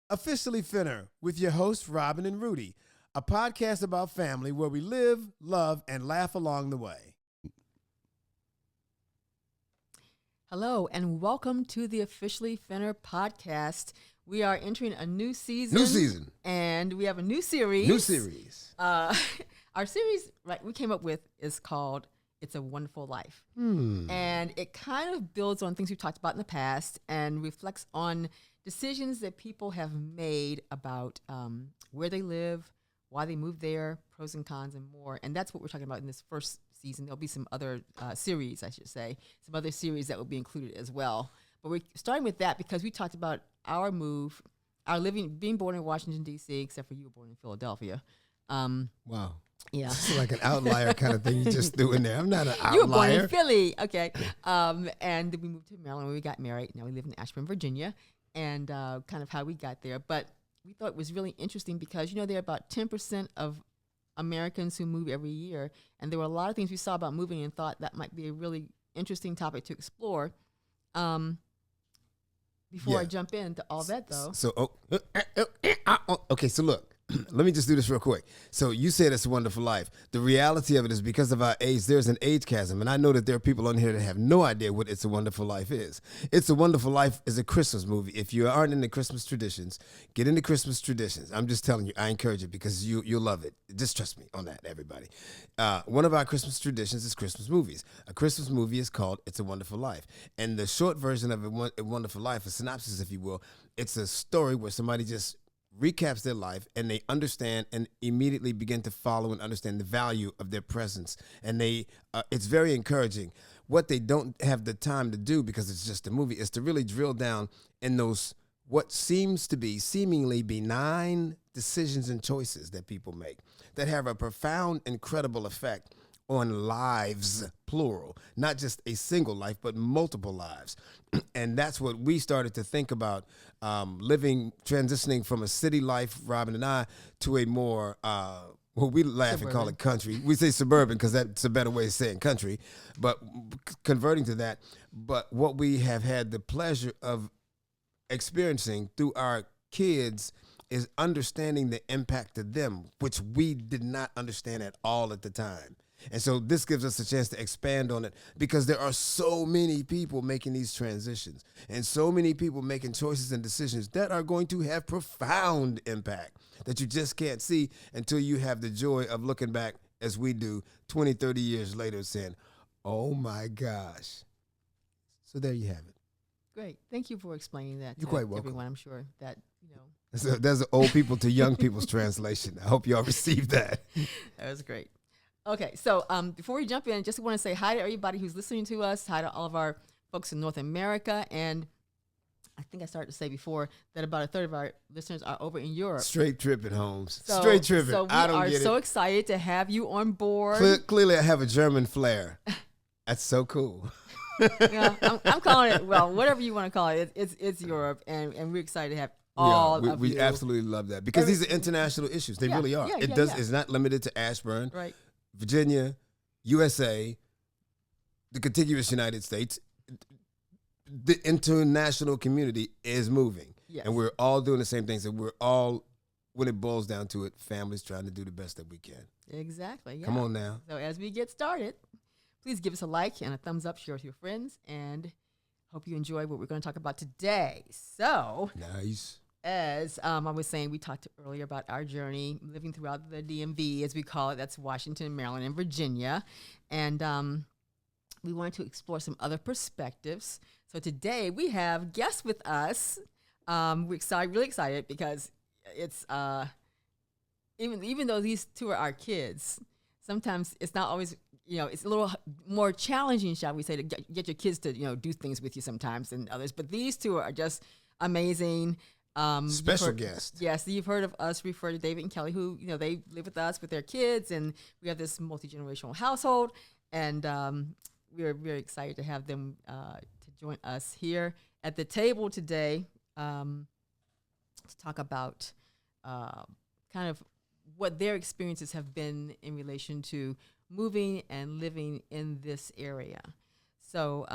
Officially Finner with your hosts, Robin and Rudy, a podcast about family where we live, love, and laugh along the way. Hello, and welcome to the Officially Finner podcast. We are entering a new season. New season. And we have a new series. New series. Our series, right, we came up with is called It's a Wonderful Life. And it kind of builds on things we've talked about in the past and reflects on decisions that people have made about where they live, why they moved there, pros and cons, and more. And that's what we're talking about in this first season. There'll be some other series, I should say, some other series that will be included as well. But we're starting with that because we talked about our move, our being born in Washington, D.C., except for you were born in Philadelphia. Wow. Yeah. It's like an outlier kind of thing you just threw in there. I'm not an outlier. You were born in Philly. Okay. And we moved to Maryland when we got married. Now we live in Ashburn, Virginia, and kind of how we got there. But we thought it was really interesting because, you know, there are about 10% of Americans who move every year. And there were a lot of things we saw about moving and thought that might be a really interesting topic to explore. Before I jump into all that, though. Okay, so look. Let me just do this real quick. So you said it's a wonderful life. The reality of it is because of our age, there's an age chasm. And I know that there are people on here that have no idea what It's a Wonderful Life is. It's a Wonderful Life is a Christmas movie. If you aren't into Christmas traditions, get into Christmas traditions. I'm just telling you, I encourage it because you'll love it. Just trust me on that, everybody. One of our Christmas traditions is Christmas movies. A Christmas movie is called It's a Wonderful Life. And the short version of A Wonderful Life, a synopsis, if you will, it's a story where somebody just recaps their life and they understand and immediately begin to follow and understand the value of their presence. And it's very encouraging. What they don't have the time to do because it's just a movie is to really drill down in those what seems to be seemingly benign decisions and choices that people make that have a profound, incredible effect on lives, plural, not just a single life, but multiple lives. And that's what we started to think about, transitioning from a city life, Robin and I, to a more, we laugh and call it country. We say suburban because that's a better way of saying country, but converting to that. But what we have had the pleasure of experiencing through our kids is understanding the impact to them, which we did not understand at all at the time. And so this gives us a chance to expand on it because there are so many people making these transitions and so many people making choices and decisions that are going to have profound impact that you just can't see until you have the joy of looking back as we do 20, 30 years later saying, oh my gosh. So there you have it. Great. Thank you for explaining that You're to quite welcome. everyone. I'm sure that, you know. So there's an old people to young people's translation. I hope y'all received that. That was great. Okay, so before we jump in, just want to say hi to everybody who's listening to us, hi to all of our folks in North America, and I think I started to say before that about a third of our listeners are over in Europe. Straight tripping, Holmes. Straight tripping. So we are so excited to have you on board. Clearly, I have a German flair. That's so cool. Yeah, I'm calling it, well, whatever you want to call it. It's Europe, and we're excited to have all of you. We absolutely love that because these are international issues. They really are. It's not limited to Ashburn. Right. Virginia, USA, the contiguous United States, the international community is moving. Yes. And we're all doing the same things. And we're all, when it boils down to it, families trying to do the best that we can. Exactly. Yeah. Come on now. So as we get started, please give us a like and a thumbs up, share with your friends, and hope you enjoy what we're going to talk about today. So, nice. As I was saying, we talked earlier about our journey living throughout the DMV, as we call it. That's Washington, Maryland, and Virginia. And we wanted to explore some other perspectives. So today we have guests with us. We're really excited because it's even though these two are our kids, sometimes it's not always, you know, it's a little more challenging, shall we say, to get your kids to, you know, do things with you sometimes than others. But these two are just amazing. Special guest. Yes, you've heard of us refer to David and Kelly, who, you know, they live with us with their kids, and we have this multi-generational household, and we're very excited to have them to join us here at the table today to talk about kind of what their experiences have been in relation to moving and living in this area. So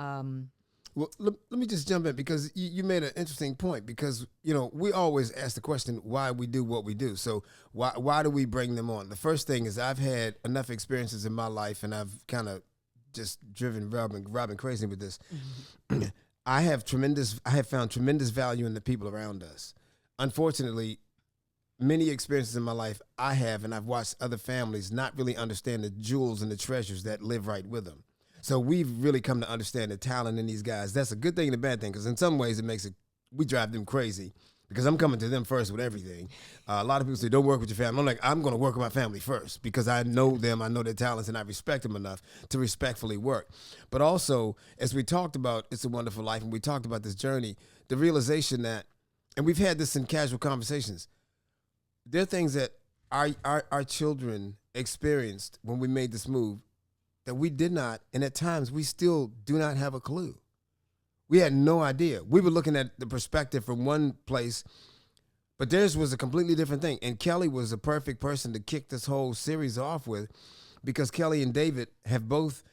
Well, let me just jump in because you made an interesting point because, we always ask the question why we do what we do. So why do we bring them on? The first thing is I've had enough experiences in my life and I've kind of just driven Robin crazy with this. Mm-hmm. I have found tremendous value in the people around us. Unfortunately, many experiences in my life I have, and I've watched other families not really understand the jewels and the treasures that live right with them. So we've really come to understand the talent in these guys. That's a good thing and a bad thing because in some ways we drive them crazy because I'm coming to them first with everything. A lot of people say, don't work with your family. I'm like, I'm going to work with my family first because I know them, I know their talents, and I respect them enough to respectfully work. But also, as we talked about It's a Wonderful Life and we talked about this journey, the realization that, and we've had this in casual conversations, there are things that our children experienced when we made this move that we did not, and at times we still do not have a clue. We had no idea. We were looking at the perspective from one place, but theirs was a completely different thing. And Kelly was a perfect person to kick this whole series off with because Kelly and David have both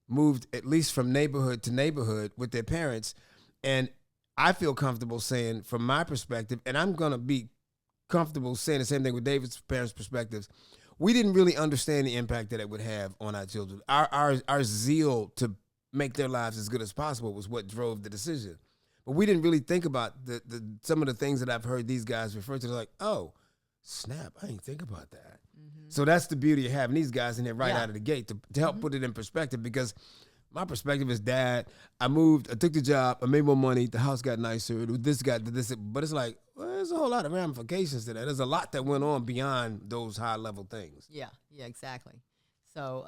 moved at least from neighborhood to neighborhood with their parents. And I feel comfortable saying from my perspective, and I'm going to be comfortable saying the same thing with David's parents' perspectives, we didn't really understand the impact that it would have on our children. Our zeal to make their lives as good as possible was what drove the decision. But we didn't really think about some of the things that I've heard these guys refer to. They're like, oh, snap, I didn't think about that. Mm-hmm. So that's the beauty of having these guys in there right out of the gate to help put it in perspective because my perspective is, Dad, I moved, I took the job, I made more money, the house got nicer, this got this, but it's like, well, there's a whole lot of ramifications to that. There's a lot that went on beyond those high level things. Yeah, exactly. So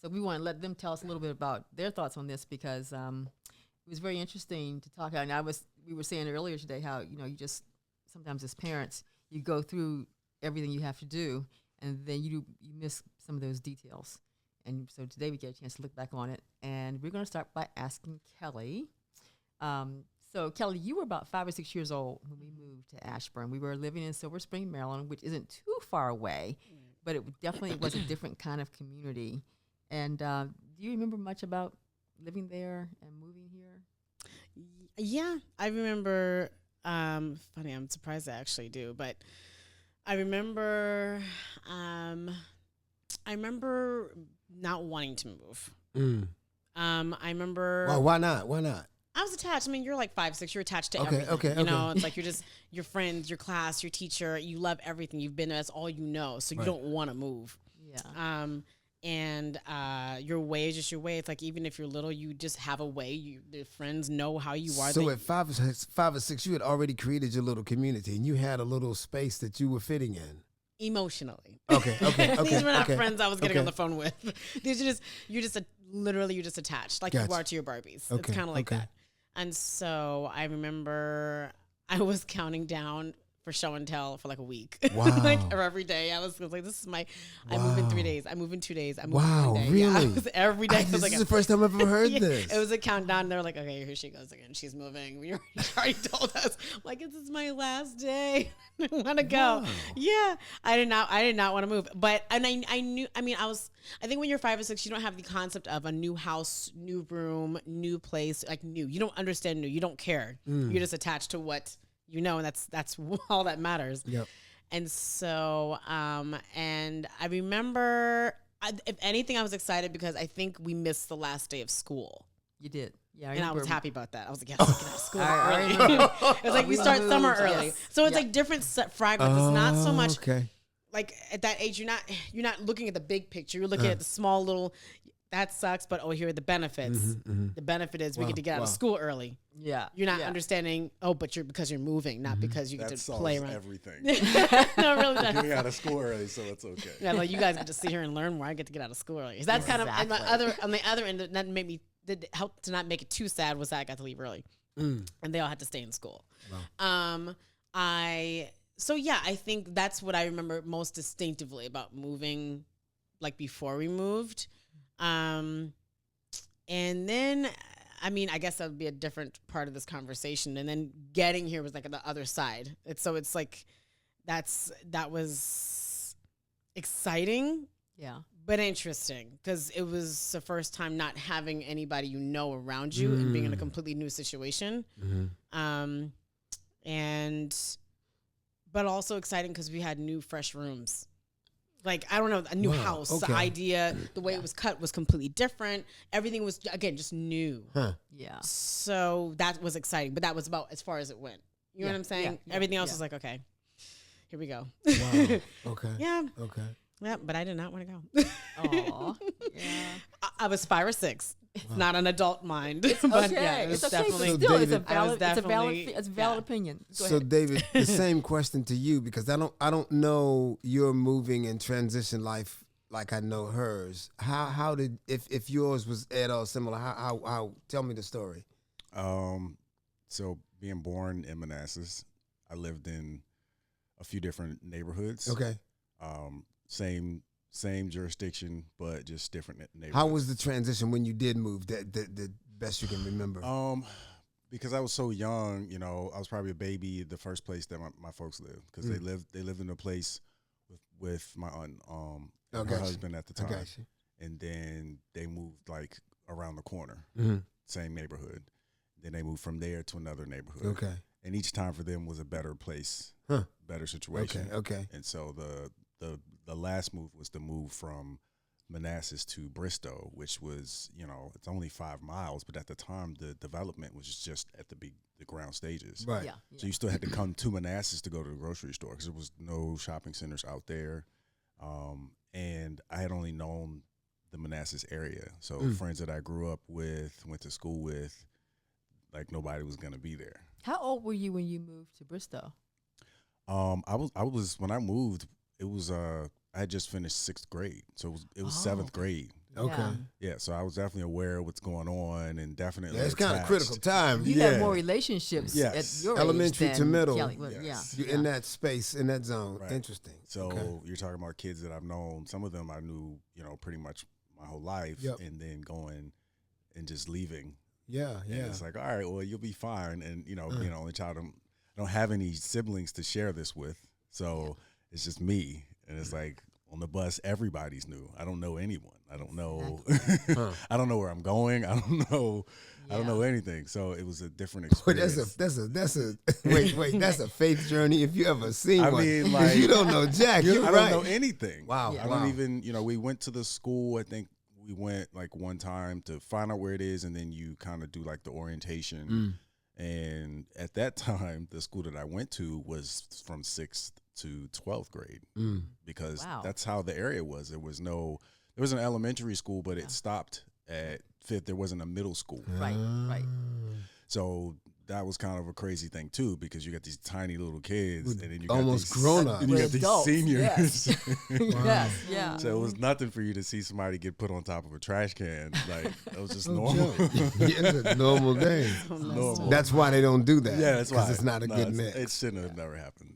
so we want to let them tell us a little bit about their thoughts on this because it was very interesting to talk about. And we were saying earlier today how, you just, sometimes as parents, you go through everything you have to do and then you miss some of those details. And so today we get a chance to look back on it. And we're going to start by asking Kelly. So, Kelly, you were about 5 or 6 years old when we moved to Ashburn. We were living in Silver Spring, Maryland, which isn't too far away, but it definitely was a different kind of community. And do you remember much about living there and moving here? Yeah, I remember. Funny, I'm surprised I actually do, but I remember. I remember not wanting to move. I remember. Well, why not? Why not? I was attached. I mean, you're like 5, 6. You're attached to everything. Okay. You know, it's like you're just your friends, your class, your teacher. You love everything. You've been. That's all you know. So you don't want to move. Yeah. And your way is just your way. It's like even if you're little, you just have a way. The friends know how you are. So at 5 or 6, you had already created your little community, and you had a little space that you were fitting in. Emotionally. Okay. These were not friends I was getting on the phone with. These are just you're just attached, like you are to your Barbies. It's kind of like that. And so I remember I was counting down for show and tell for like a week. Wow. Or every day. I was like, this is I move in 3 days. I move in 2 days. I move in 1 day. Really? Yeah, it was every day. This is the first time I've ever heard this. It was a countdown. They're like, okay, here she goes again. She's moving. We already told us. I'm like, this is my last day. I want to go. Wow. Yeah. I did not want to move. But, and I knew, I think when you're 5 or 6, you don't have the concept of a new house, new room, new place, like new. You don't understand new. You don't care. You're just attached to what you know, and that's all that matters. Yep. And so, and I remember, if anything, I was excited because I think we missed the last day of school. You did. Yeah. And I was happy about that. I was like, yes, we get out of school early. It was like we start summer early. Yes. So it's like different fragments. It's not so much like at that age, you're not looking at the big picture. You're looking at the small little, that sucks, but here are the benefits. The benefit is we get to get out of school early. Yeah. You're not understanding, because you're moving, not because you get to play around. Everything. No, really. Getting out of school early, so it's okay. Yeah, like you guys get to sit here and learn more. I get to get out of school early. That's kind of, and on the other end, that helped to not make it too sad was that I got to leave early. And they all had to stay in school. Wow. I think that's what I remember most distinctively about moving, like before we moved. And then, I guess that would be a different part of this conversation. And then getting here was like on the other side. It's like, that was exciting. Yeah. But interesting, because it was the first time not having anybody around you and being in a completely new situation. But also exciting because we had new, fresh rooms. Like, I don't know, a new house. Okay. The idea, the way it was cut was completely different. Everything was, again, just new. Huh. Yeah. So that was exciting. But that was about as far as it went. You know what I'm saying? Everything else was like, okay, here we go. Wow. Okay. Yeah. Okay. Yeah, but I did not want to go. Aw. Yeah. I was 5 or 6. It's not an adult mind. It's but okay. yeah, it was It's okay. definitely. But still, it's a David, valid. It's a valid. definitely- It's a valid opinion. Go So ahead. David, the same question to you, because I don't know your moving and transition life like I know hers. How did, if yours was at all similar, how tell me the story. So being born in Manassas, I lived in a few different neighborhoods. Okay. Same jurisdiction, but just different neighborhoods. How was the transition when you did move? The best you can remember. Because I was so young, I was probably a baby the first place that my folks lived, because they lived in a place with my aunt, her husband at the I time, got you. and then they moved like around the corner, same neighborhood. Then they moved from there to another neighborhood. Okay. And each time for them was a better place, better situation. Okay. And so the last move was to move from Manassas to Bristow, which was, it's only 5 miles, but at the time the development was just at the ground stages. Right. Yeah. So you still had to come to Manassas to go to the grocery store because there was no shopping centers out there. And I had only known the Manassas area. So friends that I grew up with, went to school with, like nobody was going to be there. How old were you when you moved to Bristow? I was when I moved, it was I had just finished 6th grade. So it was 7th grade. Okay. Yeah. Yeah, so I was definitely aware of what's going on and definitely Yeah, it's kind of attached. critical time. You had more relationships Yes. at your Elementary age to than middle. Kelly was. Yes. You're in that space, in that zone. Right. Interesting. So Okay. you're talking about kids that I've known. Some of them I knew, pretty much my whole life, Yep. and then going and just leaving. Yeah. And Yeah. it's like, all right, well, you'll be fine. And, being an only child, I don't have any siblings to share this with. So it's just me. And it's like on the bus, everybody's new. I don't know anyone. I don't know. I don't know where I'm going. I don't know. I don't know anything. So it was a different Boy, experience. that's a wait, that's a faith journey if you ever seen I one. mean, 'Cause like, you don't know Jack. You're I right. don't know anything. Wow. Yeah. I Wow. don't even, we went to the school. I think we went like one time to find out where it is, and then you kind of do like the orientation. And at that time, the school that I went to was from 6th to 12th grade because that's how the area was. There was an elementary school, but it stopped at 5th. There wasn't a middle school. Right. So that was kind of a crazy thing too, because you got these tiny little kids, and then you got almost these, grown up. and you got With these adults, seniors. yes. Yes. Yeah. So it was nothing for you to see somebody get put on top of a trash can. Like, it was just No normal. joke. It's a normal day. Normal. That's why they don't do that. Yeah, that's why. Because it's not a good mix. It shouldn't have never happened.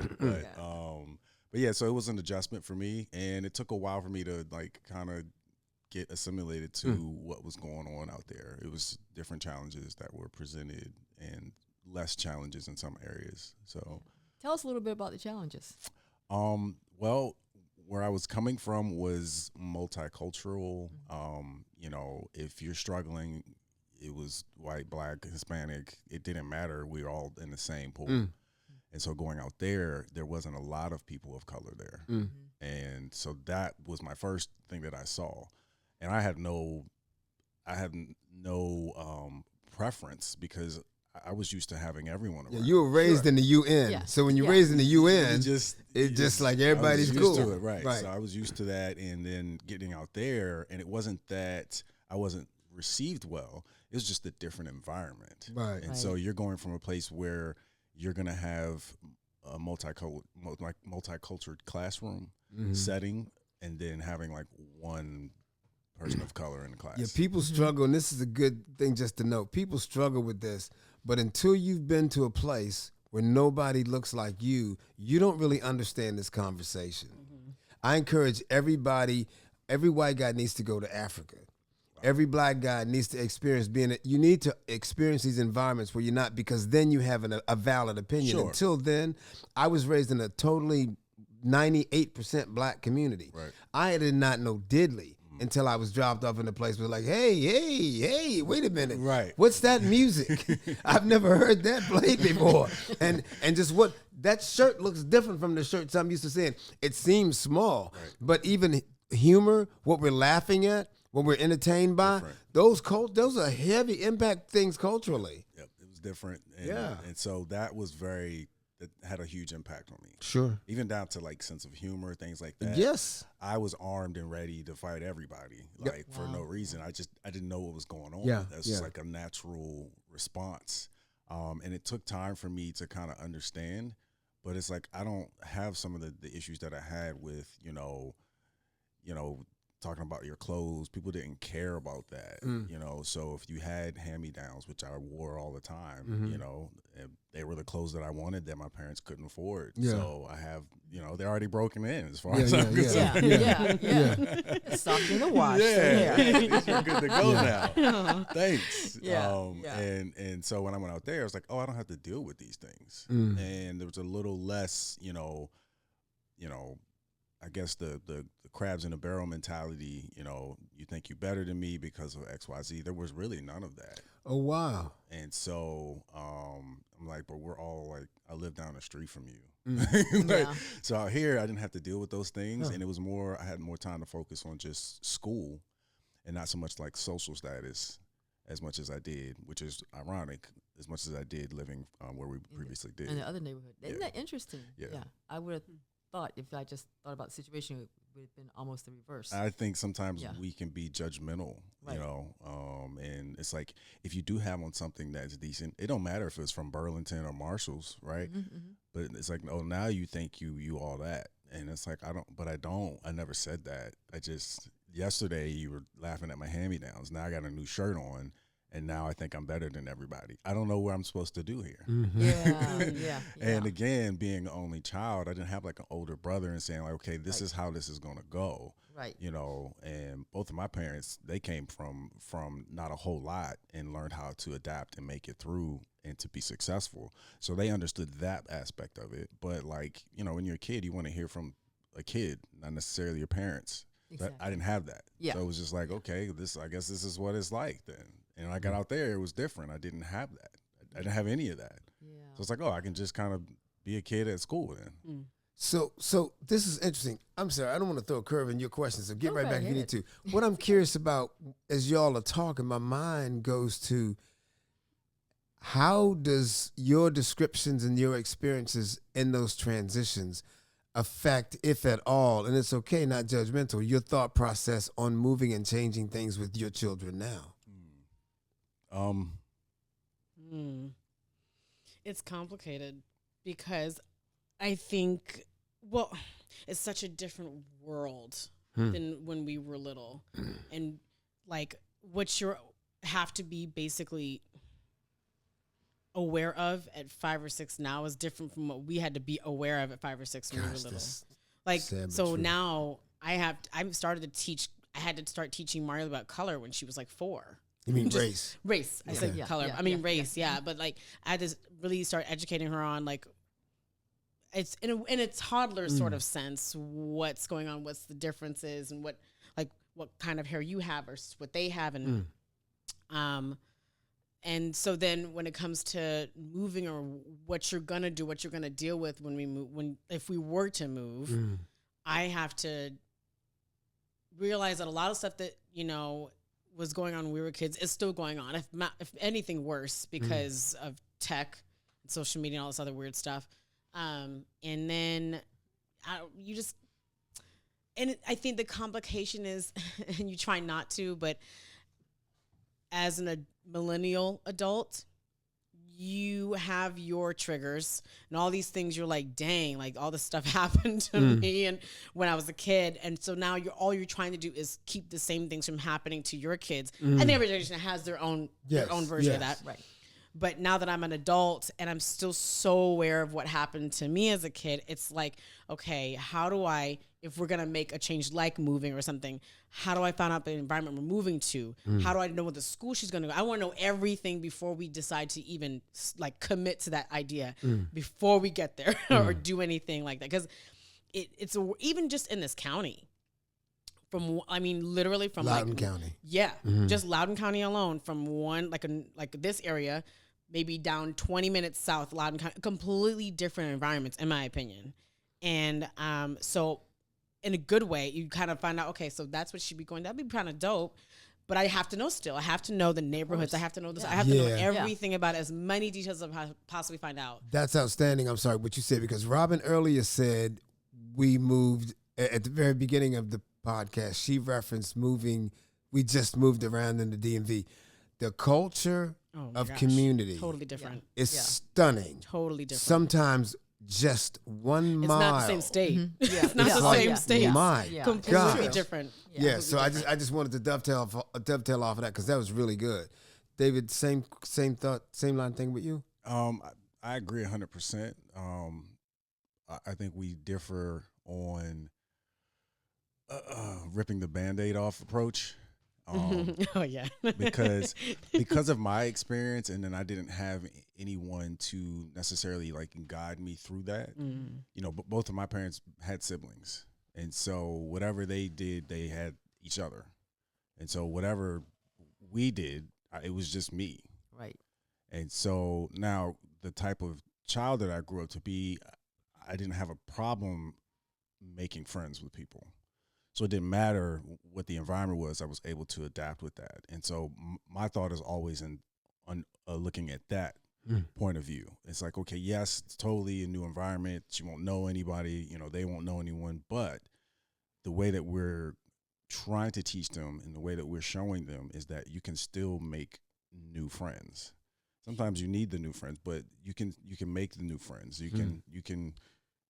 But yeah, so it was an adjustment for me, and it took a while for me to like kind of get assimilated to what was going on out there. It was different challenges that were presented and less challenges in some areas. So Tell us a little bit about the challenges. well, where I was coming from was multicultural. If you're struggling, it was white, black, Hispanic. It didn't matter. We were all in the same pool. And so going out there wasn't a lot of people of color there. And so that was my first thing that I saw. And I had no preference because I was used to having everyone around. Yeah, you were raised in the UN. Yeah. So when you're raised in the UN, it's just like everybody's I was cool. used to it, right. So I was used to that, and then getting out there, and it wasn't that I wasn't received well. It was just a different environment. Right. And so you're going from a place where you're going to have a multicultural classroom setting, and then having like one person of color in the class. Yeah, people struggle, and this is a good thing just to know. People struggle with this, but until you've been to a place where nobody looks like you don't really understand this conversation. I encourage everybody, every white guy needs to go to Africa. Every black guy needs to experience you need to experience these environments where you're not, because then you have a valid opinion. Sure. Until then, I was raised in a totally 98% black community. Right. I did not know diddly until I was dropped off in a place where like, hey, wait a minute. Right. What's that music? I've never heard that played before. And just what that shirt looks different from the shirts I'm used to seeing. It seems small, but even humor, what we're laughing at, what we're entertained by, those are heavy impact things culturally. Yep, it was different. And, Yeah. And so that had a huge impact on me. Sure. Even down to like sense of humor, things like that. Yes. I was armed and ready to fight everybody, like for no reason. I didn't know what was going on. Yeah. That's just like a natural response. And it took time for me to kind of understand, but it's like I don't have some of the issues that I had with, you know, talking about your clothes. People didn't care about that, you know. So if you had hand-me-downs, which I wore all the time, you know, they were the clothes that I wanted that my parents couldn't afford. Yeah. So I have, you know, they're already broken in as far as I'm concerned. Yeah. Soft in the wash. Yeah, So these are good to go now. Thanks. Yeah. And so when I went out there, I was like, oh, I don't have to deal with these things. And there was a little less, you know, I guess the crabs in the barrel mentality, you know, you think you're better than me because of XYZ. There was really none of that. Oh, wow. And so I'm like, but we're all like, I live down the street from you. So out here, I didn't have to deal with those things. And it was more, I had more time to focus on just school and not so much like social status as much as I did, which is ironic, as much as I did living where we previously did. in the other neighborhood. Isn't that interesting? Yeah. I would have thought if I just thought about the situation, it would have been almost the reverse. I think sometimes we can be judgmental, you know, and it's like if you do have on something that's decent, it don't matter if it's from Burlington or Marshall's, right? But it's like, oh, now you think you all that, and it's like I never said that. Yesterday you were laughing at my hand-me-downs. Now I got a new shirt on. And now I think I'm better than everybody. I don't know what I'm supposed to do here. Yeah. And again, being an only child, I didn't have like an older brother and saying like, okay, this is how this is going to go. Right. You know, and both of my parents, they came from not a whole lot and learned how to adapt and make it through and to be successful. So they understood that aspect of it. But like, you know, when you're a kid, you want to hear from a kid, not necessarily your parents. Exactly. But I didn't have that. Yeah. So it was just like, okay, I guess this is what it's like then. And when I got out there, it was different. I didn't have that. I didn't have any of that. Yeah. So it's like, oh, I can just kind of be a kid at school then. So this is interesting. I'm sorry, I don't want to throw a curve in your question, so get right back if you need to. What I'm curious about, as y'all are talking, my mind goes to how does your descriptions and your experiences in those transitions affect, if at all, and it's okay, not judgmental, your thought process on moving and changing things with your children now? It's complicated because I think, well, it's such a different world than when we were little. And like what you have to be basically aware of at 5 or 6 now is different from what we had to be aware of at 5 or 6 when we were little. Like, so now I had to start teaching Maryalnd about color when she was like 4. You mean race? Race. I said color. I mean race. Yeah. But like, I had to really start educating her on like, it's in a toddler sort of sense, what's going on, what's the differences, and what kind of hair you have or what they have, and and so then when it comes to moving or what you're gonna do, what you're gonna deal with when we move, if we were to move, I have to realize that a lot of stuff that was going on when we were kids is still going on, if anything worse, because of tech and social media and all this other weird stuff. And then I think the complication is, and you try not to, but as a millennial adult, you have your triggers and all these things. You're like, dang, like all this stuff happened to me and when I was a kid. And so now all you're trying to do is keep the same things from happening to your kids. And every generation has their own version of that. Right. But now that I'm an adult and I'm still so aware of what happened to me as a kid, it's like, okay, how do I, if we're going to make a change like moving or something, how do I find out the environment we're moving to? How do I know what the school she's going to go? I want to know everything before we decide to even like commit to that idea before we get there or do anything like that. Because even just in this county. Literally from Loudoun County. Yeah, just Loudoun County alone, from one like this area, maybe down 20 minutes south, Loudoun County, completely different environments, in my opinion. And so, in a good way, you kind of find out, okay, so that's what she'd be going. That'd be kind of dope. But I have to know still. I have to know the neighborhoods. I have to know this. I have to know everything about as many details as I possibly find out. That's outstanding. I'm sorry what you said, because Robin earlier said we moved at the very beginning of the podcast. She referenced moving. We just moved around in the DMV. The culture of community totally different. is stunning. Totally different. Sometimes just 1 mile. It's not the same state. Yeah. It's not the same state. My Completely gosh. different. Yeah, so I just wanted to dovetail off of that, because that was really good. David, same thought, same line of thing with you? I agree 100%. I think we differ on ripping the Band-Aid off approach. Oh yeah. because of my experience, and then I didn't have anyone to necessarily like guide me through that. You know, but both of my parents had siblings, and so whatever they did, they had each other, and so whatever we did, it was just me. Right. And so now the type of child that I grew up to be, I didn't have a problem making friends with people. So it didn't matter what the environment was. I was able to adapt with that. And so my thought is always on looking at that point of view. It's like, okay, yes, it's totally a new environment. She won't know anybody. You know, they won't know anyone. But the way that we're trying to teach them and the way that we're showing them is that you can still make new friends. Sometimes you need the new friends, but you can make the new friends. You can.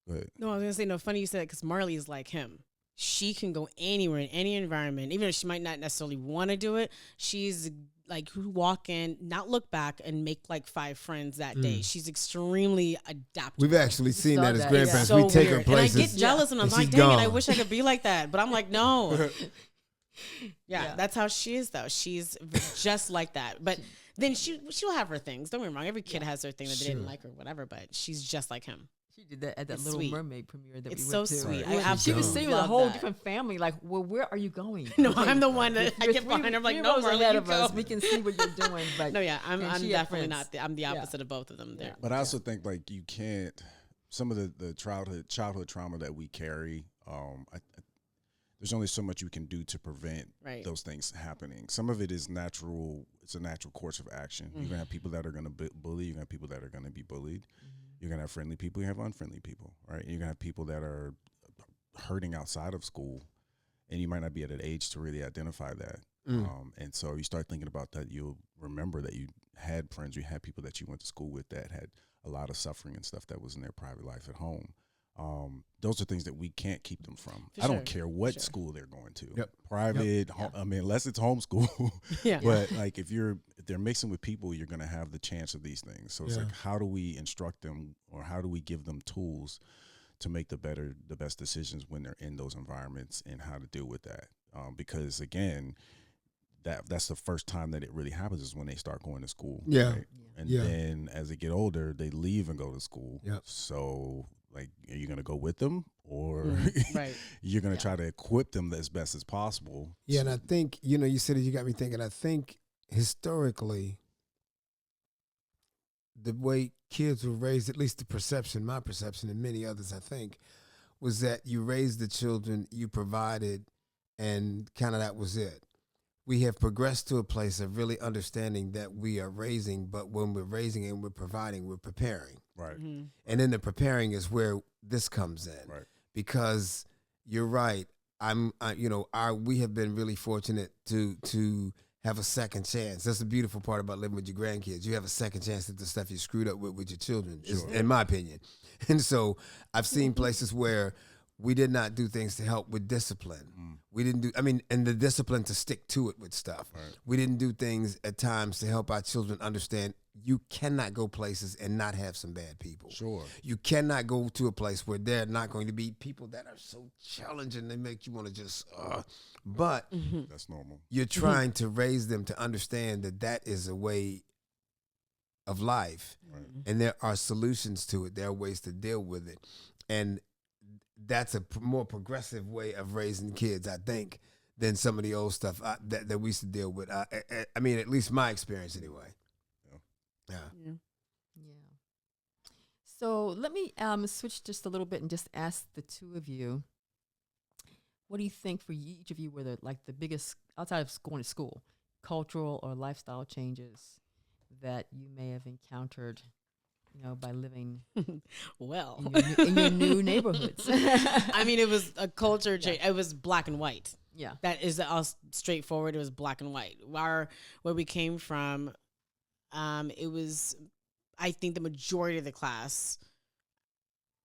Go ahead. No, I was gonna say, no, funny you said that, because Marley is like him. She can go anywhere in any environment, even if she might not necessarily want to do it. She's like, walk in, not look back, and make like 5 friends that day. She's extremely adaptable. We've actually seen that as that. grandparents. So We take her weird. places. And I get jealous, and I'm and like, she's dang it, gone. I wish I could be like that. But I'm like, no. Yeah. That's how she is, though. She's just like that. But then she'll have her things. Don't get me wrong. Every kid has their thing that they didn't like or whatever, but she's just like him. She did that at that It's Little sweet. Mermaid premiere that It's we so went to. sweet. Right. I She absolutely was seeing with a love whole that. different family. Like, well, where are you going? No, Okay, I'm the one that I you're get behind her. I'm like, three no, rows Marley, ahead you of us. go. We can see what you're doing. But No, yeah, I'm she had definitely friends. not. I'm the opposite of both of them. There. But I also think like you can't. Some of the childhood trauma that we carry. There's only so much you can do to prevent those things happening. Some of it is natural. It's a natural course of action. You're gonna have people that are gonna bully. You're gonna have people that are gonna be bullied. You're gonna have friendly people. You have unfriendly people, right? And you're gonna have people that are hurting outside of school, and you might not be at an age to really identify that. And so you start thinking about that. You'll remember that you had friends. You had people that you went to school with that had a lot of suffering and stuff that was in their private life at home. Those are things that we can't keep them from. I don't care what school they're going to, private. I mean, unless it's homeschool. But like if they're mixing with people, you're going to have the chance of these things. So it's like, how do we instruct them, or how do we give them tools to make the best decisions when they're in those environments, and how to deal with that? Because again, that's the first time that it really happens is when they start going to school. Right? And then as they get older, they leave and go to school. So like, are you going to go with them, or you're going to try to equip them as best as possible? Yeah, and I think, you said it, you got me thinking, I think historically, the way kids were raised, at least my perception, and many others, I think, was that you raised the children, you provided, and kind of that was it. We have progressed to a place of really understanding that we are raising, but when we're raising and we're providing, we're preparing. Right. And then the preparing is where this comes in. Right. Because you're right. We have been really fortunate to have a second chance. That's the beautiful part about living with your grandkids. You have a second chance at the stuff you screwed up with your children, in my opinion. And so I've seen places where we did not do things to help with discipline. We didn't and the discipline to stick to it with stuff. Right. We didn't do things at times to help our children understand you cannot go places and not have some bad people. Sure. You cannot go to a place where there are not going to be people that are so challenging, they make you want to just, but that's normal. You're trying to raise them to understand that is a way of life. Right. And there are solutions to it. There are ways to deal with it. And that's a more progressive way of raising kids, I think, than some of the old stuff that we used to deal with. I mean, at least my experience anyway. Yeah. Yeah. So let me switch just a little bit and just ask the two of you, what do you think for each of you were the biggest, outside of going to school, cultural or lifestyle changes that you may have encountered, by living well in your new neighborhoods? I mean, it was a culture change. It was black and white. Yeah. That is all straightforward. It was black and white. Where we came from, it was, I think the majority of the class,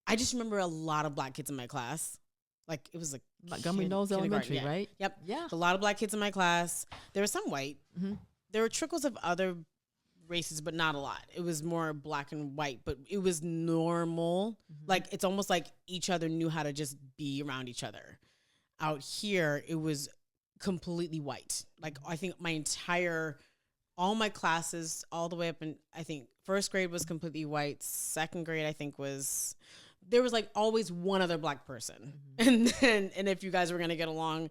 I just remember a lot of black kids in my class. Like, it was like Montgomery Knowles Elementary, right? Yep. Yeah. A lot of black kids in my class. There were some white. Mm-hmm. There were trickles of other races, but not a lot. It was more black and white, but it was normal. Mm-hmm. Like, it's almost like each other knew how to just be around each other. Out here, it was completely white. Like, I think all my classes, all the way up in, I think, first grade was completely white. Second grade, I think, there was like always one other black person. Mm-hmm. And if you guys were going to get along,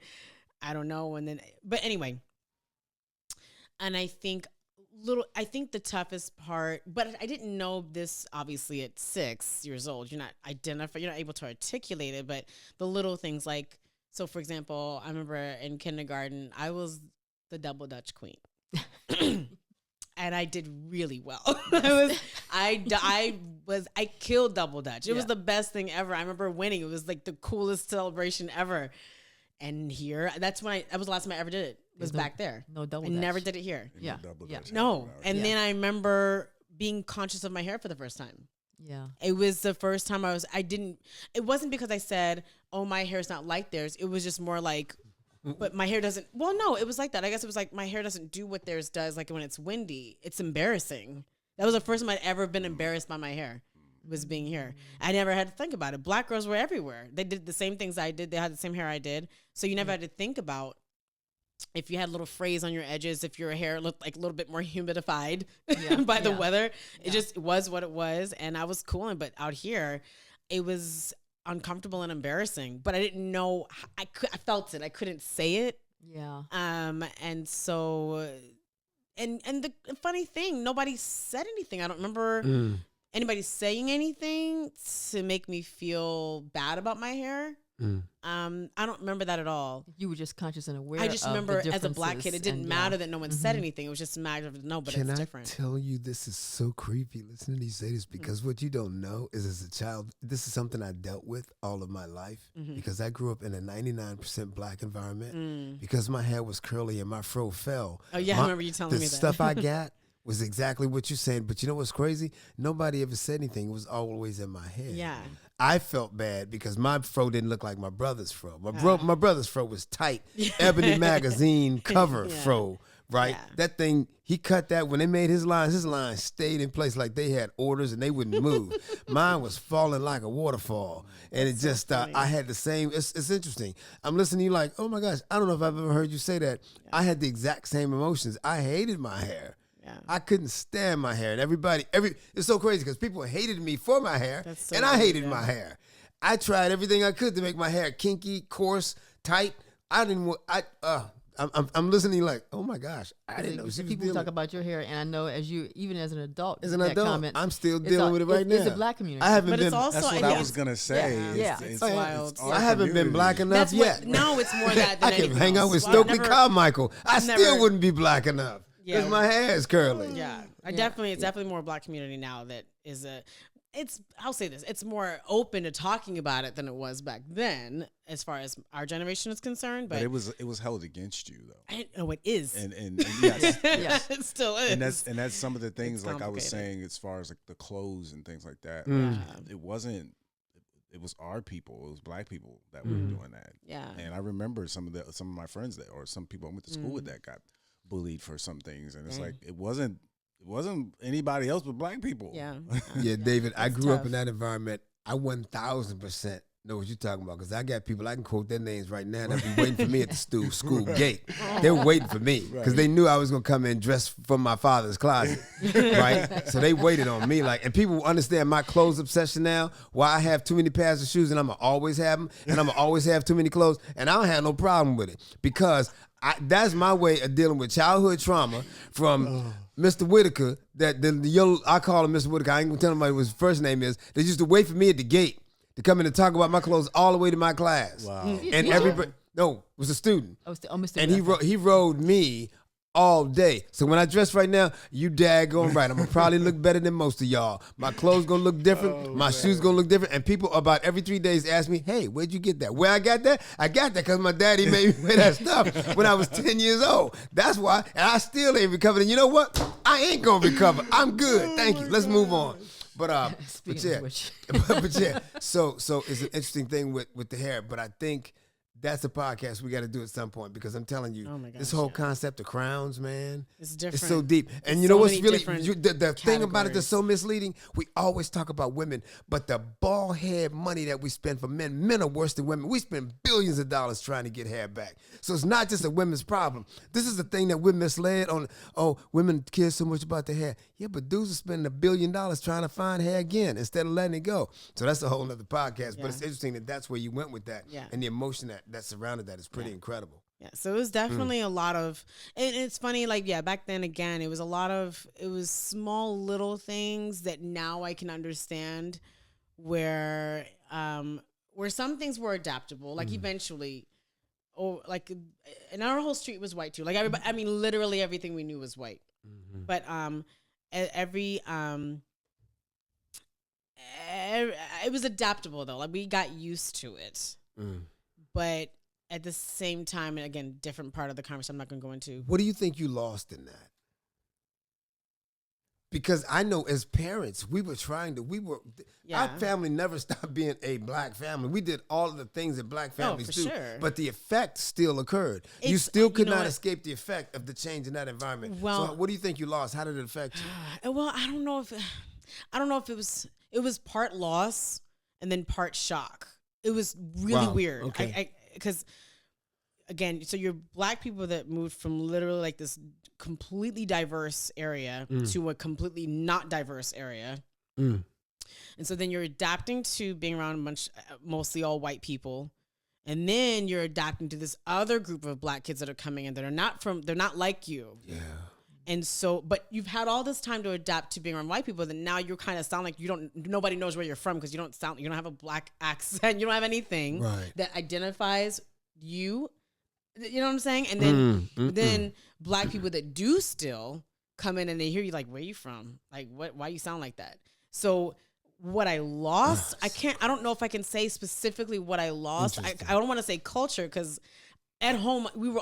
I don't know. But anyway, and I think the toughest part, but I didn't know this obviously at 6 years old. You're not able to articulate it, but the little things like, so for example, I remember in kindergarten, I was the double Dutch queen. And I did really well. I killed double Dutch. It was the best thing ever. I remember winning. It was like the coolest celebration ever. And here, that was the last time I ever did it. Was back there. No double I Dutch. never did it here. Yeah. No. And then I remember being conscious of my hair for the first time. Yeah. It was the first time it wasn't because I said, oh, my hair's not like theirs. It was just more like, but my hair doesn't, well, no, it was like that. I guess it was like my hair doesn't do what theirs does. Like when it's windy, it's embarrassing. That was the first time I'd ever been embarrassed by my hair, was being here. I never had to think about it. Black girls were everywhere. They did the same things I did. They had the same hair I did. So you never had to think about if you had little frays on your edges, if your hair looked like a little bit more humidified by the weather. It just was what it was. And I was cool. But out here, it was uncomfortable and embarrassing, but I didn't know. I felt it. I couldn't say it. Yeah. And so, and the funny thing, nobody said anything. I don't remember anybody saying anything to make me feel bad about my hair. I don't remember that at all. You were just conscious and aware. I just of remember the as a black kid, it didn't matter that no one said anything. It was just a matter of no, but it's different. Can I tell you this is so creepy listening to you say this, because what you don't know is, as a child, this is something I dealt with all of my life, because I grew up in a 99% black environment, because my hair was curly and my fro fell. Oh yeah, I remember you telling me that. The stuff I got was exactly what you're saying, but you know what's crazy? Nobody ever said anything. It was always in my head. Yeah. I felt bad because my fro didn't look like my brother's fro. My brother's fro was tight, Ebony magazine cover fro, right? Yeah. That thing, he cut that when they made his lines stayed in place like they had orders and they wouldn't move. Mine was falling like a waterfall. And it just, I had the same, it's interesting. I'm listening to you like, oh my gosh, I don't know if I've ever heard you say that. Yeah. I had the exact same emotions. I hated my hair. I couldn't stand my hair, and it's so crazy because people hated me for my hair, and I hated my hair. I tried everything I could to make my hair kinky, coarse, tight. I'm listening to you like, oh my gosh, I didn't know. People talk about your hair, and I know even as an adult, I'm still dealing with it right now. It's a black community. I haven't but been. It's also, that's what I was gonna say. It's wild. I haven't been black enough yet. No, it's more that than I can hang out with else. Stokely Carmichael. I still wouldn't be black enough. Because my hair is curly. Yeah, it's definitely more black community now that is I'll say this, it's more open to talking about it than it was back then, as far as our generation is concerned. But it was held against you though. I didn't know it is. And yes, yes, it still is. And that's some of the things like I was saying as far as like the clothes and things like that. It wasn't. It was our people. It was black people that were doing that. Yeah. And I remember some of my friends that, or some people I went to school with that got bullied for some things, and it's like it wasn't anybody else but black people. Yeah. Yeah, David, I grew tough. up in that environment. I 1000% know what you're talking about, because I got people, I can quote their names right now that be waiting for me at the school gate. They were waiting for me because they knew I was going to come in dressed from my father's closet, right? So they waited on me. And people understand my clothes obsession now, why I have too many pairs of shoes and I'm going to always have them, and I'm going to always have too many clothes, and I don't have no problem with it because that's my way of dealing with childhood trauma from Mr. Whitaker, I call him Mr. Whitaker. I ain't going to tell him what his first name is. They used to wait for me at the gate to come in and talk about my clothes all the way to my class. Wow. And everybody, no, it was a student. Mr. And he rode me all day. So when I dress right now, you daggone right. I'm going to probably look better than most of y'all. My clothes going to look different. My shoes going to look different. And people about every 3 days ask me, hey, where'd you get that? Where I got that? I got that because my daddy made me wear that stuff when I was 10 years old. That's why. And I still ain't recovered. And you know what? I ain't going to recover. I'm good. Thank you. Let's move on. But yeah, so it's an interesting thing with the hair. But I think that's a podcast we got to do at some point, because I'm telling you, this whole concept of crowns, man, it's different. It's so deep. And you know what's really the thing about it that's so misleading? We always talk about women, but the bald head money that we spend for men are worse than women. We spend billions of dollars trying to get hair back. So it's not just a women's problem. This is the thing that we're misled on. Oh, women care so much about their hair. Yeah, but dudes are spending $1 billion trying to find hair again instead of letting it go. So that's a whole nother podcast. Yeah. But it's interesting that that's where you went with that. Yeah. And the emotion that surrounded that is pretty incredible. Yeah, so it was definitely a lot of, and it's funny, back then, again, it was small little things that now I can understand where some things were adaptable, eventually, and our whole street was white too. Everybody, literally everything we knew was white. Mm-hmm. But it was adaptable though. We got used to it. But at the same time, and again, different part of the conversation I'm not going to go into. What do you think you lost in that? Because I know as parents, our family never stopped being a black family. We did all of the things that black families do, sure. But the effect still occurred. You still could not escape the effect of the change in that environment. Well, so what do you think you lost? How did it affect you? Well, I don't know if it was part loss and then part shock. It was really weird. Okay. Because again, so you're black people that moved from literally this completely diverse area to a completely not diverse area. And so then you're adapting to being around mostly all white people. And then you're adapting to this other group of black kids that are coming in that they're not like you. Yeah. And so, but you've had all this time to adapt to being around white people, that now you kind of sound like nobody knows where you're from, because you don't have a black accent, you don't have anything that identifies you. You know what I'm saying? And then black people that do still come in and they hear you where are you from? Why you sound like that? So what I lost, I don't know if I can say specifically what I lost. I don't want to say culture, because at home, we were,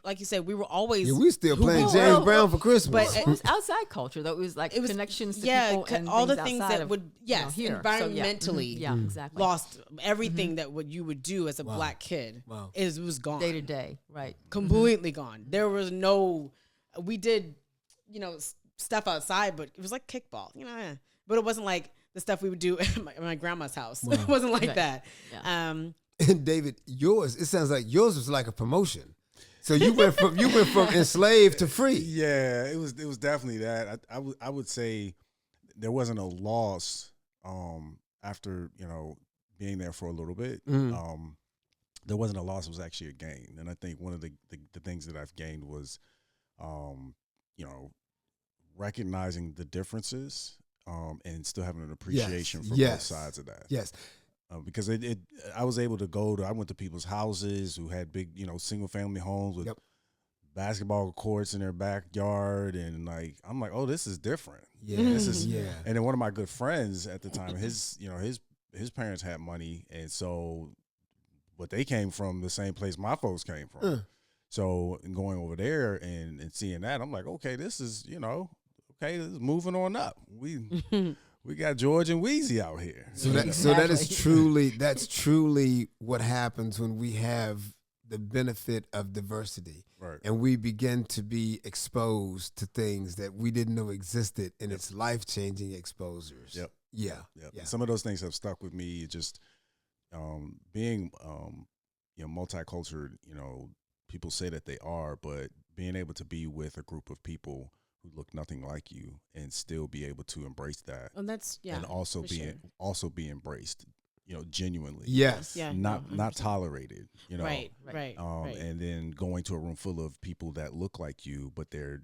like you said, we were always. Yeah, we still playing James Brown for Christmas. But it was outside culture, though. It was connections to people and all the things things that would, environmentally, so, exactly. Lost everything that you would do as a black kid. Wow. It was gone. Day to day, right. Completely gone. There was we did, stuff outside, but it was like kickball, but it wasn't like the stuff we would do at my grandma's house. Wow. It wasn't like that. Yeah. And David, it sounds like yours was like a promotion. So you went from enslaved to free. Yeah, it was definitely that. I would say there wasn't a loss after being there for a little bit. There wasn't a loss; it was actually a gain. And I think one of the things that I've gained was, recognizing the differences and still having an appreciation for both sides of that. Yes. Because I was able to I went to people's houses who had big, single family homes with basketball courts in their backyard, and I'm like, oh, this is different. Yeah, And then one of my good friends at the time, his parents had money, and so, but they came from the same place my folks came from. So going over there and seeing that, I'm like, okay, this is this is moving on up. We got George and Wheezy out here. So that's truly what happens when we have the benefit of diversity. Right. And we begin to be exposed to things that we didn't know existed, and it's life-changing exposures. Yep. Yeah. Some of those things have stuck with me. Just being multicultural, people say that they are, but being able to be with a group of people who look nothing like you and still be able to embrace that, And that's and also be embraced, genuinely. Yes. Yeah. Not tolerated. Right. And then going to a room full of people that look like you, but they're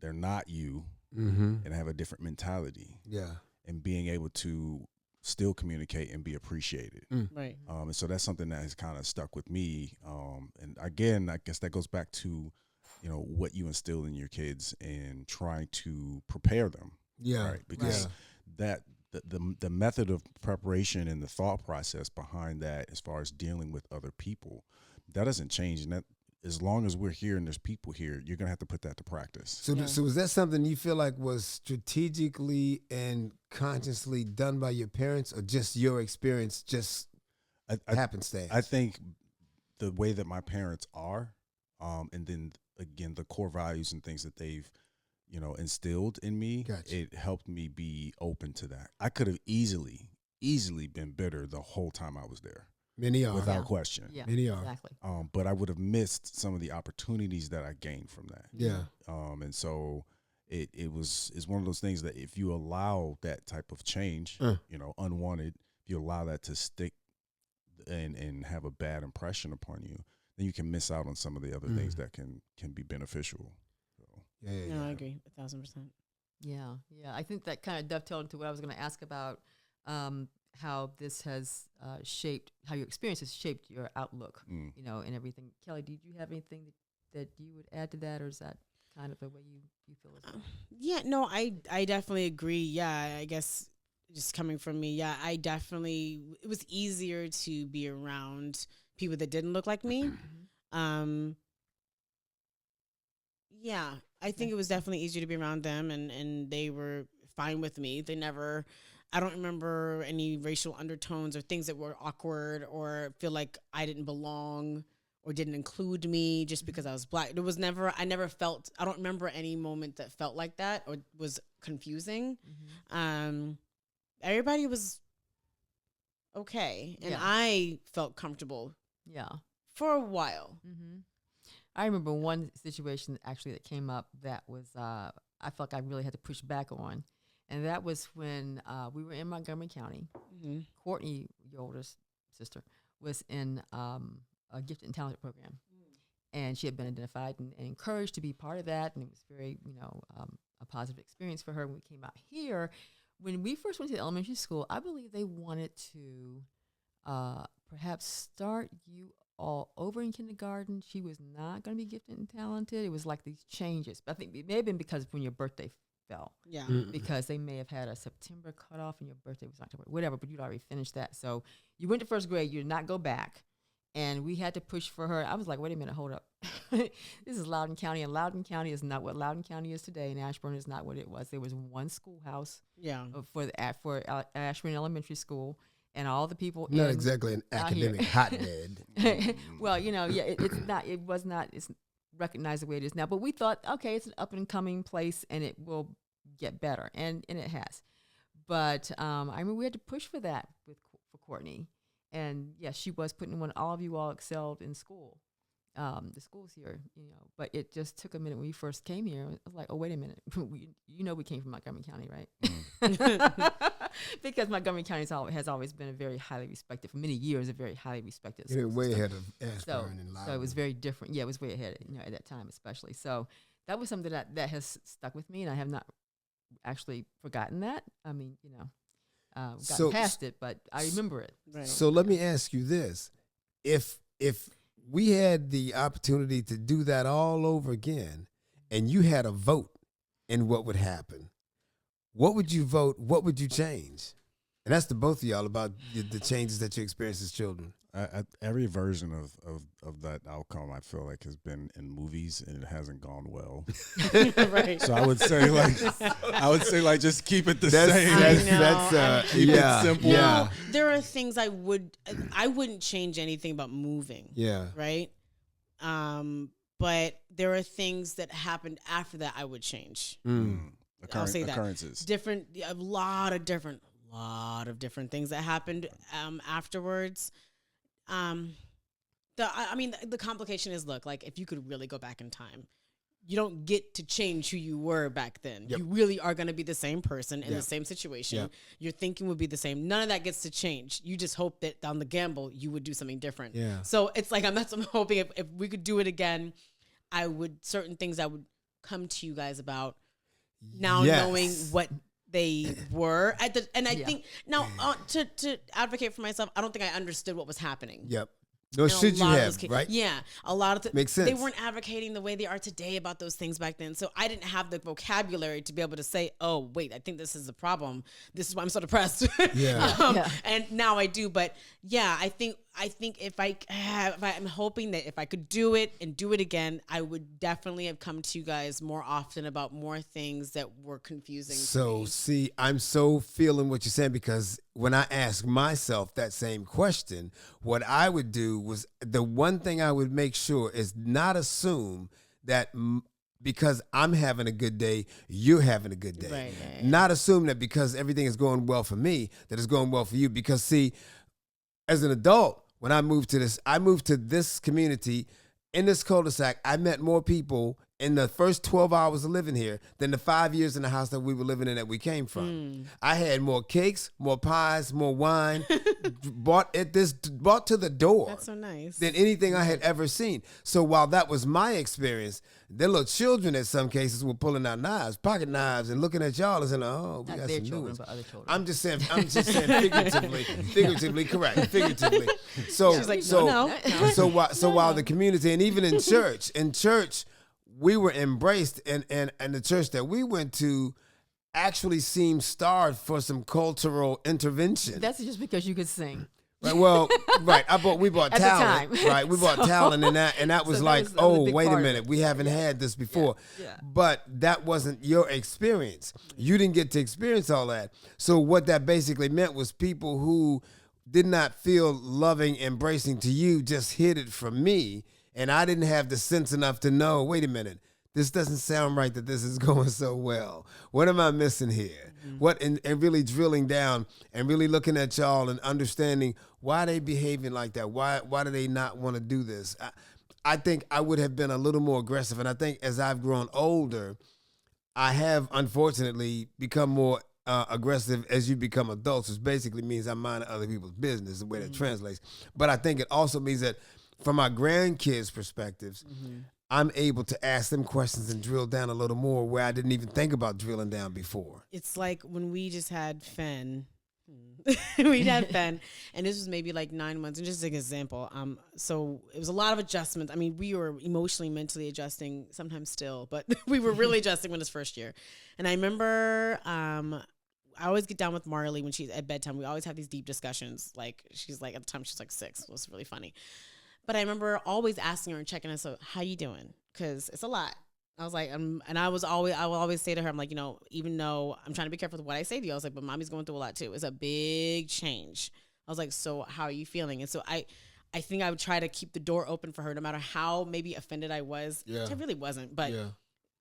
not you, and have a different mentality. Yeah. And being able to still communicate and be appreciated. Right. And so that's something that has kind of stuck with me. And again, I guess that goes back to, what you instill in your kids and trying to prepare them. Yeah. Right. Because that the method of preparation and the thought process behind that, as far as dealing with other people, that doesn't change. And that, as long as we're here and there's people here, you're going to have to put that to practice. So is that something you feel like was strategically and consciously done by your parents, or just your experience, just happenstance? I think the way that my parents are, and then again, the core values and things that they've, instilled in me, Gotcha. It helped me be open to that. I could have easily been bitter the whole time I was there. Many are. Without question. Yeah, Many are. exactly. But I would have missed some of the opportunities that I gained from that. Yeah. And so it's one of those things that if you allow that type of change, unwanted, if you allow that to stick and have a bad impression upon you, then you can miss out on some of the other things that can be beneficial. So. Yeah. No, I agree 1,000%. Yeah. I think that kind of dovetailed into what I was going to ask about, how this has shaped, how your experience has shaped your outlook, and everything. Kelly, did you have anything that you would add to that, or is that kind of the way you feel as well? Yeah, no, I definitely agree. Yeah, I guess just coming from me, it was easier to be around people that didn't look like me. I think it was definitely easier to be around them, and they were fine with me. I don't remember any racial undertones or things that were awkward or feel like I didn't belong or didn't include me just because I was Black. I don't remember any moment that felt like that or was confusing. Everybody was okay. And I felt comfortable. Yeah. For a while. I remember one situation actually that came up that was, I felt like I really had to push back on. And that was when we were in Montgomery County. Courtney, your oldest sister, was in a gifted and talented program. And she had been identified and encouraged to be part of that. And it was very, a positive experience for her when we came out here. When we first went to elementary school, I believe they wanted to perhaps start you all over in kindergarten. She was not going to be gifted and talented. It was like these changes. But I think it may have been because of when your birthday fell. Yeah. Because they may have had a September cutoff and your birthday was October, whatever, but you'd already finished that. So you went to first grade, you did not go back. And we had to push for her. I was like, wait a minute, hold up. This is Loudoun County, and Loudoun County is not what Loudoun County is today, and Ashburn is not what it was. There was one schoolhouse for Ashburn Elementary School, and all the people Not exactly an academic hotbed. Well, it's recognized the way it is now. But we thought, okay, it's an up and coming place, and it will get better, and it has. But I mean, we had to push for that for Courtney, and yes, she was putting in all of you all excelled in school, the schools here, But it just took a minute when we first came here. I was like, oh, wait a minute, we came from Montgomery County, right? Because Montgomery County has always been a very highly respected, for many years, a very highly respected school way system. ahead of Ashburn and Loudoun. So it was very different. Yeah, it was way ahead, at that time especially. So that was something that has stuck with me, and I have not actually forgotten that. I mean, gotten past it, but I remember it. Right. So let me ask you this. If we had the opportunity to do that all over again, and you had a vote in what would happen, what would you vote? What would you change? And that's to both of y'all about the changes that you experienced as children. Every version of that outcome, I feel like, has been in movies, and it hasn't gone well. Right. So I would say like just keep it the same. Keep it simple. Well, there are things I wouldn't change anything about moving. Yeah. Right. But there are things that happened after that I would change. I'll say that. Occurrences. A lot of different a lot of different things that happened afterwards. The complication is, look, like if you could really go back in time, you don't get to change who you were back then. Yep. You really are going to be the same person in Yep. the same situation. Yep. Your thinking would be the same. None of that gets to change. You just hope that on the gamble, you would do something different. Yeah. So it's like, I'm hoping if we could do it again, certain things I would come to you guys about now, Yes. knowing what they were. I think now to advocate for myself, I don't think I understood what was happening. Yep. Nor And a should you lot of have, those right? Yeah, a lot of Makes They sense. weren't advocating the way they are today about those things back then. So I didn't have the vocabulary to be able to say, "Oh, wait, I think this is the problem. This is why I'm so depressed." Yeah. Yeah. And now I do. But yeah, I think I'm hoping that if I could do it and do it again, I would definitely have come to you guys more often about more things that were confusing. to So me. see, I'm so feeling what you're saying, because when I ask myself that same question, what I would do was, the one thing I would make sure is not assume that because I'm having a good day, you're having a good day. Right. Not assume that because everything is going well for me, that it's going well for you. Because see, as an adult, when I moved to this community in this cul-de-sac, I met more people in the first 12 hours of living here than the 5 years in the house that we were living in that we came from. I had more cakes, more pies, more wine brought to the door That's so nice. than anything I had ever seen. So while that was my experience, the little children in some cases were pulling out knives, pocket knives, and looking at y'all and saying, "Oh, we Not got their some new children, ones." but other children. I'm just saying figuratively correct, figuratively. So, She's like, so, no. so while the community, and even in church, we were embraced, and the church that we went to actually seemed starved for some cultural intervention. That's just because you could sing. Right, well, right. We bought At the talent, time. right? We bought talent, and that was that like, was a big wait a part of minute, it. we haven't had this before. Yeah. But that wasn't your experience. You didn't get to experience all that. So what that basically meant was people who did not feel loving, embracing to you just hid it from me, and I didn't have the sense enough to know, wait a minute, this doesn't sound right that this is going so well. What am I missing here? What and really drilling down and really looking at y'all and understanding why they behaving like that. Why do they not want to do this? I think I would have been a little more aggressive. And I think as I've grown older, I have unfortunately become more aggressive as you become adults, which basically means I'm minding other people's business, the way that translates. But I think it also means that from my grandkids' perspectives, I'm able to ask them questions and drill down a little more where I didn't even think about drilling down before. It's like when we just had Fen. We had Fen, and this was maybe like 9 months. And just an example, so it was a lot of adjustments. I mean, we were emotionally, mentally adjusting, sometimes still, but we were really adjusting when his first year. And I remember, I always get down with Marley when she's at bedtime. We always have these deep discussions. Like she's like, at the time she's like 6. It was really funny. But I remember always asking her and checking her, so how you doing? Because it's a lot. I was like, and I will always say to her, I'm like, even though I'm trying to be careful with what I say to you, I was like, but mommy's going through a lot too. It's a big change. I was like, so how are you feeling? And so I think I would try to keep the door open for her, no matter how maybe offended I was. Yeah. Which I really wasn't, but